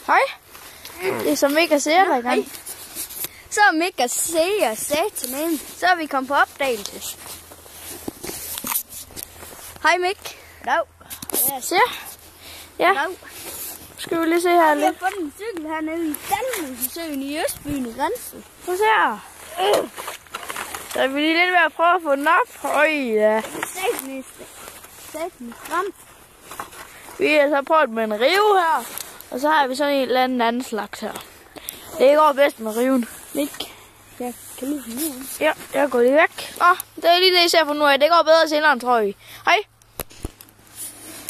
Hej. Det er så mega ser dig i gang. Så er mega ser satan. Så er vi kommet på opdagelse. Hej Mik. Dag. Ja, ser. Ja. Dag. Skal vi lige se her lidt. Jeg lidt. har fået en cykel hernede i Danmarksøen i Østbyen i grænsen. Prøv at se her. Så er vi lige lidt ved at prøve at få den op. Øj, ja. Satan frem. Vi har så prøvet med en rive her. Og så har vi sådan en eller anden slags her. Det går bedst med riven. Mik. Jeg kan lige finde ud. Ja, jeg går lige væk. Nå, det er lige det, jeg ser for nu af. Det går bedre senere, tror jeg. Hej.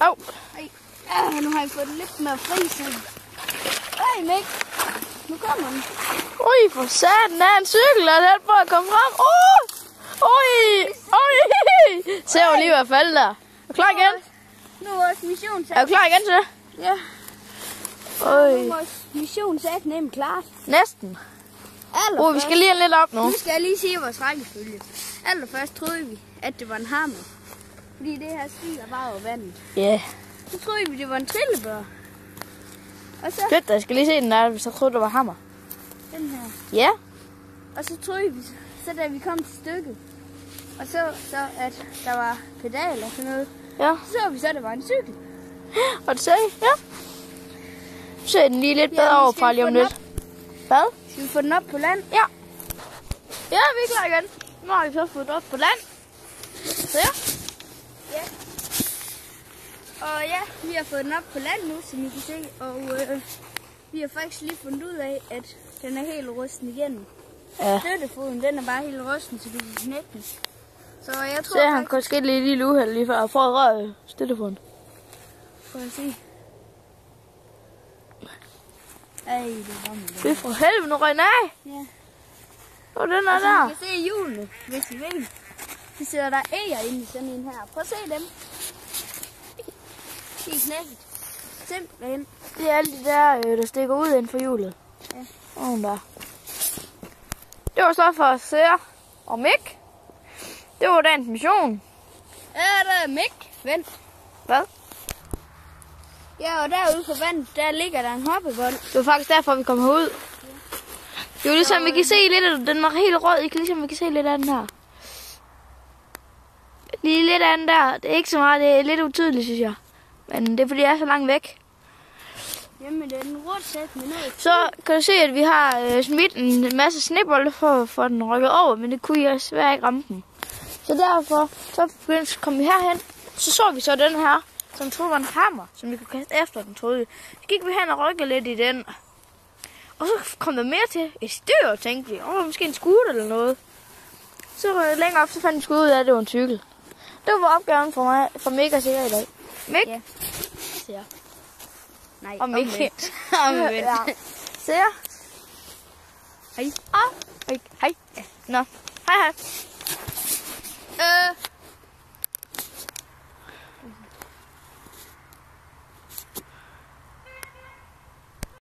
Au. Hej. Ja, nu har jeg fået lidt mere fri sådan. Hej Mik. Nu kommer den. Ui, for satan, der er en cykel, og den på at komme frem. Ui. Ser jo lige, hvad faldt der. Er du klar igen? Nu er vores mission sat. Er du klar igen til det? Ja. Oj. Nu er vores mission sat nemt klart. Næsten. Vi skal lige lidt op nu. Nu skal jeg lige sige vores rækkefølge. Allerførst troede vi, at det var en hammer. Fordi det her skil er bare over vandet. Ja. Yeah. Så troede vi, det var en trillebør. Og så Fedt, jeg skal lige se den der, hvis jeg troede, det var hammer. den her. Ja. Og så troede vi, så da vi kom til stykket, og så at der var pedaler og sådan noget, Ja. så vi så, at det var en cykel. Og det sagde, ja. Så ser den lige lidt bedre over fra lige om lidt. Hvad? Skal vi få den op på land? Ja. Ja, vi er klar igen. Nu har vi så fået den op på land. Så ja. Ja. Og ja, vi har fået den op på land nu, som I kan se. Og vi har faktisk lige fundet ud af, at den er helt rusten igennem. Ja. Støttefoden, den er bare helt rusten, så vi kan knække den. Så jeg tror Så han kan ske lidt lille uheld lige før, for at røre støttefoden. Prøv at se. Ej, det var med Det er for helvede, nu røg den af. Ja. Og den er Altså, der. I kan se hjulene, hvis I vil. Så sidder der æger inde i sådan en her. Prøv at se dem. De er knækket. Simpelthen. Det er alle de der, der stikker ud inden for hjulet. Ja. Og der. Det var så for at se og Mik. Det var dagens mission. Ja, der er Mik. Vent. Hvad? Ja, og derude på vandet, der ligger der en hoppebold. Det var faktisk derfor, vi kom herud. Jo, ligesom vi kan se lidt af den var helt rød. I kan ligesom vi kan se lidt af den her. Lige lidt af den der. Det er ikke så meget, det er lidt utydeligt, synes jeg. Men det er fordi, jeg er så langt væk. Jamen, det er den rødt sæt med noget. Så kan du se, at vi har smidt en masse snebolde for at få den rykket over, men det kunne jeg svært ikke ramme den. Så derfor, så kom vi herhen. Så vi så den her, som troede var en hammer, som vi kunne kaste efter den, troede vi. Så gik vi hen og rykkede lidt i den. Og så kom der mere til et styr, tænkte vi. Måske en scooter eller noget. Så længere op, så fandt vi sgu ud af, at det var en cykel. Det var opgaven for Mik og Sikker i dag. Mik? Ja. Sikker. Nej, og Mik. Omvendt. Ja. Sikker? Hej. Hej. Ja. Nå. Hej hej.